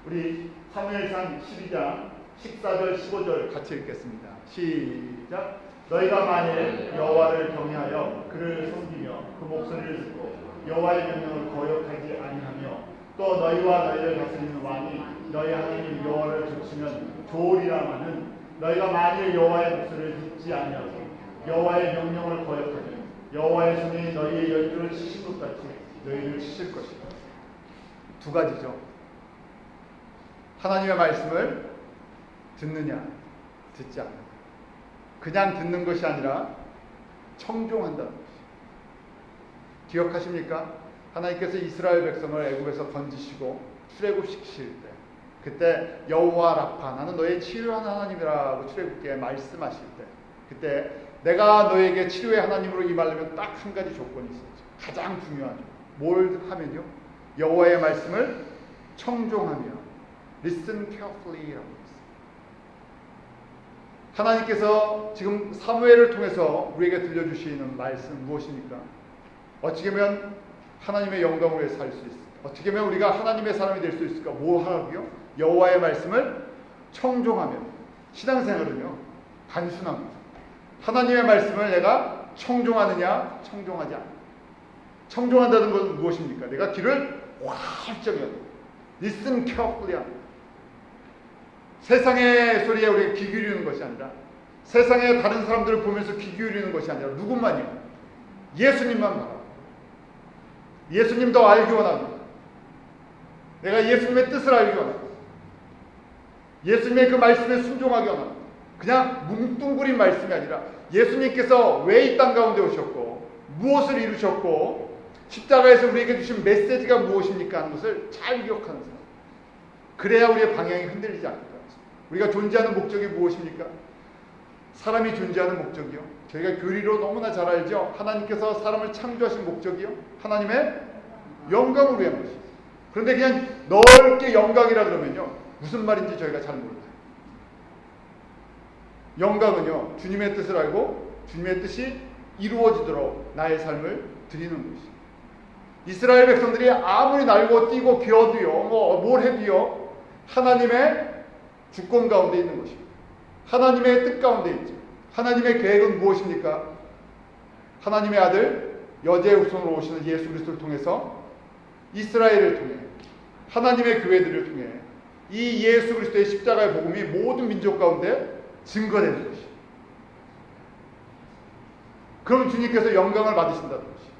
우리 사무엘상 12장 14절 15절 같이 읽겠습니다. 시작. 너희가 만일 여호와를 경외하여 그를 섬기며 그 목소리를 듣고 여호와의 명령을 거역하지 아니하며 또 너희와 너희를 다스리는 왕이 너희 하나님 여호와를 조치면 좋으리라마는, 너희가 만일 여호와의 목소리를 듣지 아니하고 여호와의 명령을 거역하면 여호와의 손이 너희의 열조를 치신 것 같이 너희를 치실 것이다. 두 가지죠. 하나님의 말씀을 듣느냐, 듣지 않느냐. 그냥 듣는 것이 아니라 청종한다는 것이. 기억하십니까? 하나님께서 이스라엘 백성을 애굽에서 건지시고 출애굽시키실 때, 그때 여호와 라파, 나는 너의 치료하는 하나님이라고 출애굽기에 말씀하실 때, 그때 내가 너에게 치료의 하나님으로 임하려면 딱 한 가지 조건이 있었죠. 가장 중요하죠. 뭘 하면요? 여호와의 말씀을 청종하며 listen carefully라고 했어요. 하나님께서 지금 사무엘을 통해서 우리에게 들려주시는 말씀 무엇입니까? 어떻게 하면 하나님의 영광을 위해 살 수 있을까? 어떻게 하면 우리가 하나님의 사람이 될 수 있을까? 뭐 하라고요? 여호와의 말씀을 청종하며. 신앙생활은요, 단순합니다. 하나님의 말씀을 내가 청종하느냐, 청종하지 않느냐. 청종한다는 것은 무엇입니까? 내가 귀를 활짝 열고 listen carefully 합니다. 세상의 소리에 우리가 귀 기울이는 것이 아니라, 세상의 다른 사람들을 보면서 귀 기울이는 것이 아니라, 누구만요? 예수님만 바라고, 예수님 더 알기 원합니다. 내가 예수님의 뜻을 알기 원합니다. 예수님의 그 말씀에 순종하기 원합니다. 그냥 뭉뚱그린 말씀이 아니라 예수님께서 왜 이 땅 가운데 오셨고 무엇을 이루셨고 십자가에서 우리에게 주신 메시지가 무엇입니까 하는 것을 잘 기억하는 사람. 그래야 우리의 방향이 흔들리지 않을 거예요. 우리가 존재하는 목적이 무엇입니까? 사람이 존재하는 목적이요, 저희가 교리로 너무나 잘 알죠. 하나님께서 사람을 창조하신 목적이요, 하나님의 영광을 위한 것이죠. 그런데 그냥 넓게 영광이라 그러면요, 무슨 말인지 저희가 잘 몰라요. 영광은요, 주님의 뜻을 알고 주님의 뜻이 이루어지도록 나의 삶을 드리는 것이죠. 이스라엘 백성들이 아무리 날고 뛰고 기어도요, 뭘 해도요, 하나님의 주권 가운데 있는 것입니다. 하나님의 뜻 가운데 있죠. 하나님의 계획은 무엇입니까? 하나님의 아들 여자의 후손으로 오시는 예수 그리스도를 통해서, 이스라엘을 통해, 하나님의 교회들을 통해 이 예수 그리스도의 십자가의 복음이 모든 민족 가운데 증거되는 것이죠. 그럼 주님께서 영광을 받으신다는 것이죠.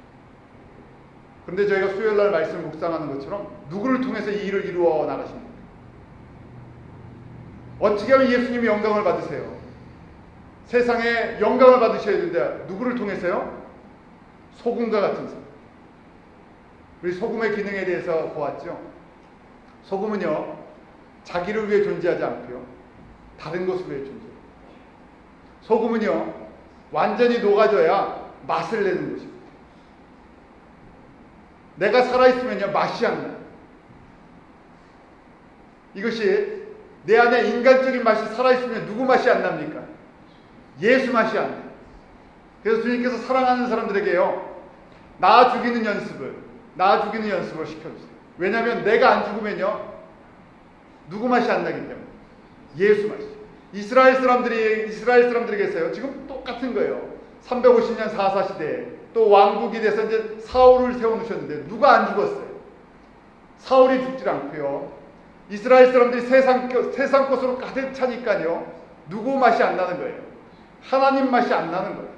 그런데 저희가 수요일날 말씀을 묵상하는 것처럼 누구를 통해서 이 일을 이루어 나가십니까? 어떻게 하면 예수님이 영광을 받으세요? 세상에 영광을 받으셔야 되는데 누구를 통해서요? 소금과 같은 사람. 우리 소금의 기능에 대해서 보았죠. 소금은요, 자기를 위해 존재하지 않고요, 다른 것을 위해 존재해요. 소금은요, 완전히 녹아져야 맛을 내는 것입니다. 내가 살아있으면요, 맛이 안 나요. 이것이 내 안에 인간적인 맛이 살아있으면 누구 맛이 안 납니까? 예수 맛이 안 나요. 그래서 주님께서 사랑하는 사람들에게요, 나 죽이는 연습을 시켜주세요. 왜냐하면 내가 안 죽으면요, 누구 맛이 안 나기 때문에. 예수 맛이. 이스라엘 사람들에게서요, 지금 똑같은 거예요. 350년 사사 시대에 또 왕국이 돼서 이제 사울을 세워놓으셨는데 누가 안 죽었어요? 사울이 죽질 않고요, 이스라엘 사람들이 세상 것으로 가득 차니까요, 누구 맛이 안 나는 거예요? 하나님 맛이 안 나는 거예요.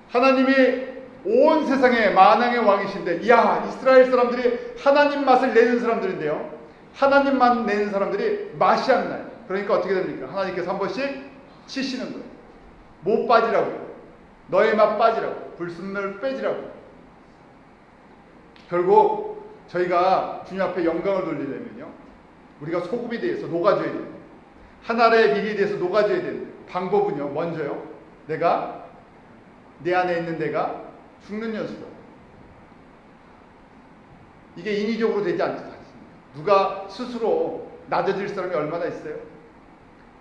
하나님이 온 세상의 만왕의 왕이신데, 이야, 이스라엘 사람들이 하나님 맛을 내는 사람들인데요, 하나님만 내는 사람들이 맛이 안 나요. 그러니까 어떻게 됩니까? 하나님께서 한 번씩 치시는 거예요. 못 빠지라고요. 너의 맛 빠지라고, 불순물 빼지라고. 결국 저희가 주님 앞에 영광을 돌리려면요, 우리가 소금이 대해서 녹아줘야 돼요. 하나의 밀이 대해서 녹아줘야 되는데, 방법은요, 먼저요, 내 안에 있는 내가 죽는 연습을. 이게 인위적으로 되지 않습니다. 누가 스스로 낮아질 사람이 얼마나 있어요?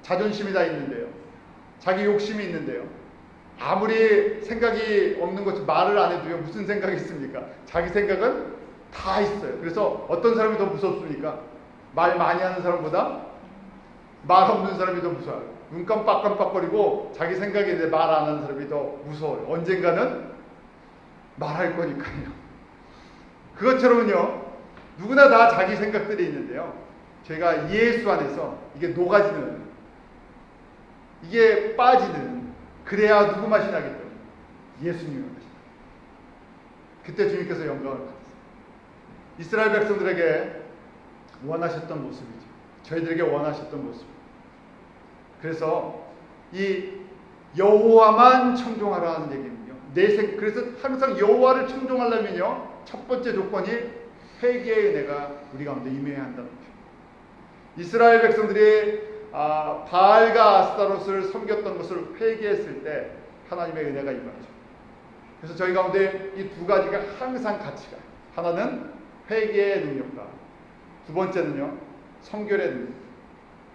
자존심이 다 있는데요. 자기 욕심이 있는데요. 아무리 생각이 없는 것처럼 말을 안 해도요. 무슨 생각이 있습니까? 자기 생각은 다 있어요. 그래서 어떤 사람이 더 무섭습니까? 말 많이 하는 사람보다 말 없는 사람이 더 무서워요. 눈 깜빡깜빡거리고 자기 생각이 있는데 말 안 하는 사람이 더 무서워요. 언젠가는 말할 거니까요. 그것처럼요. 누구나 다 자기 생각들이 있는데요. 저희가 예수 안에서 이게 녹아지는, 이게 빠지는, 그래야 누구 맛이 나겠죠? 예수님의 맛이 나요. 그때 주님께서 영광을 받으세요. 이스라엘 백성들에게 원하셨던 모습이죠. 저희들에게 원하셨던 모습. 그래서 이 여호와만 청종하라는 얘기는요. 그래서 항상 여호와를 청종하려면요. 첫 번째 조건이 회개의 은혜가 우리 가운데 임해야 한다는 거죠. 이스라엘 백성들이 바알과 아스타롯을 섬겼던 것을 회개했을 때 하나님의 은혜가 임하죠. 그래서 저희 가운데 이 두 가지가 항상 같이 가요. 하나는 회개의 능력과 두 번째는요. 성결의 능력.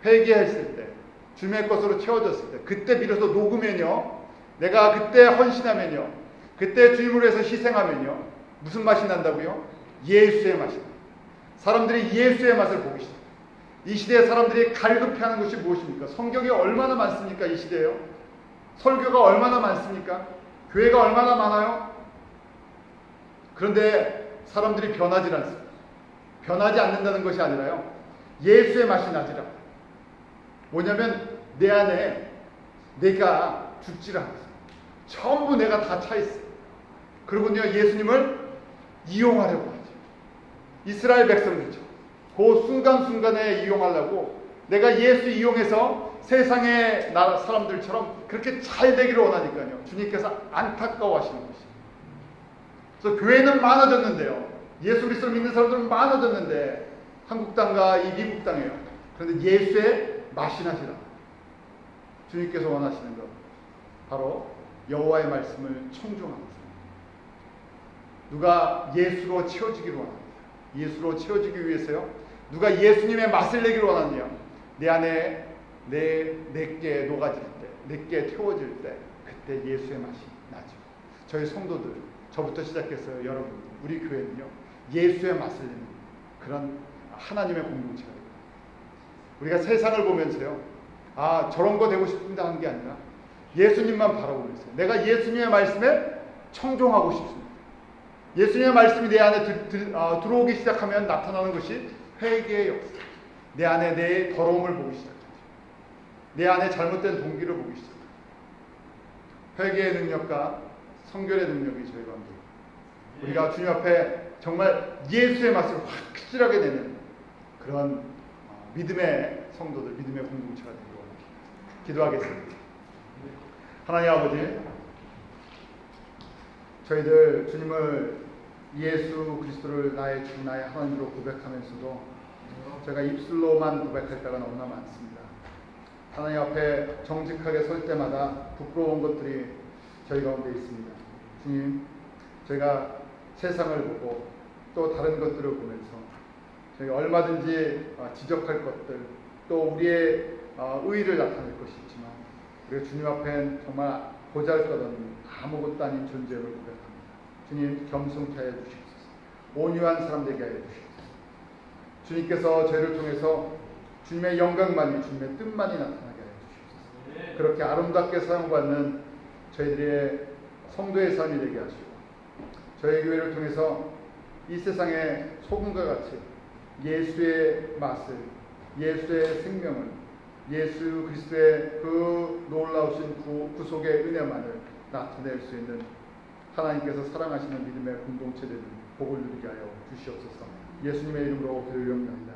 회개했을 때 주님의 것으로 채워졌을 때 그때 비로소 녹으면요. 내가 그때 헌신하면요. 그때 주님을 위해서 희생하면요. 무슨 맛이 난다고요? 예수의 맛이 나요. 사람들이 예수의 맛을 보기 시작해요. 이 시대에 사람들이 갈급해하는 것이 무엇입니까? 성경이 얼마나 많습니까? 이 시대에요. 설교가 얼마나 많습니까? 교회가 얼마나 많아요? 그런데 사람들이 변하지 않습니다. 변하지 않는다는 것이 아니라요. 예수의 맛이 나지라. 뭐냐면 내 안에 내가 죽지를 않았어요. 전부 내가 다 차 있어요. 그리고요 예수님을 이용하려고 하죠. 이스라엘 백성들죠. 그 순간순간에 이용하려고 내가 예수 이용해서 세상의 사람들처럼 그렇게 잘 되기를 원하니까요. 주님께서 안타까워하시는 것이죠. 그래서 교회는 많아졌는데요. 예수 그리스도를 믿는 사람들은 많아졌는데 한국 땅과 이 미국 땅이에요. 그런데 예수의 맛이 나시라. 주님께서 원하시는 것 바로 여호와의 말씀을 청종하는 사람. 누가 예수로 채워지기를 원합니다. 예수로 채워지기 위해서요. 누가 예수님의 맛을 내기를 원하느냐. 내 안에 내게 녹아질 때, 내게 태워질 때 그때 예수의 맛이 나죠. 저희 성도들, 저부터 시작해서 여러분, 우리 교회는요. 예수의 맛을 내는 그런 하나님의 공동체가 됩니다. 우리가 세상을 보면서요. 저런 거 되고 싶은데 하는 게 아니라 예수님만 바라보면서 내가 예수님의 말씀에 청종하고 싶습니다. 예수님의 말씀이 내 안에 들어오기 시작하면 나타나는 것이 회개의 역사. 내 안에 내 더러움을 보기 시작하죠. 내 안에 잘못된 동기를 보기 시작하죠. 회개의 능력과 성결의 능력이 저희 가운데 우리가 주님 앞에 정말 예수의 맛을 확실하게 내는 그런 믿음의 성도들, 믿음의 공동체가 되기를 원합니다. 기도하겠습니다. 하나님 아버지, 저희들 주님을 예수 그리스도를 나의 주, 나의 하나님으로 고백하면서도 제가 입술로만 고백할 때가 너무나 많습니다. 하나님 앞에 정직하게 설 때마다 부끄러운 것들이 저희 가운데 있습니다. 주님, 저희가 세상을 보고 또 다른 것들을 보면서 저희가 얼마든지 지적할 것들, 또 우리의 의의를 나타낼 것이 있지만 우리가 주님 앞엔 정말 보잘것없는 아무것도 아닌 존재를 고백합니다. 주님, 겸손케 하여 주시옵소서. 온유한 사람 되게 하여 주시옵소서. 주님께서 저희를 통해서 주님의 영광만이, 주님의 뜻만이 나타나게 하여 주시옵소서. 그렇게 아름답게 사용받는 저희들의 성도의 삶이 되게 하시고 저희 교회를 통해서 이 세상의 소금과 같이 예수의 맛을, 예수의 생명을, 예수 그리스도의 그 놀라우신 구속의 은혜만을 나타낼 수 있는 하나님께서 사랑하시는 믿음의 공동체 되는 복을 누리게 하여 주시옵소서. 예수님의 이름으로 기도드립니다.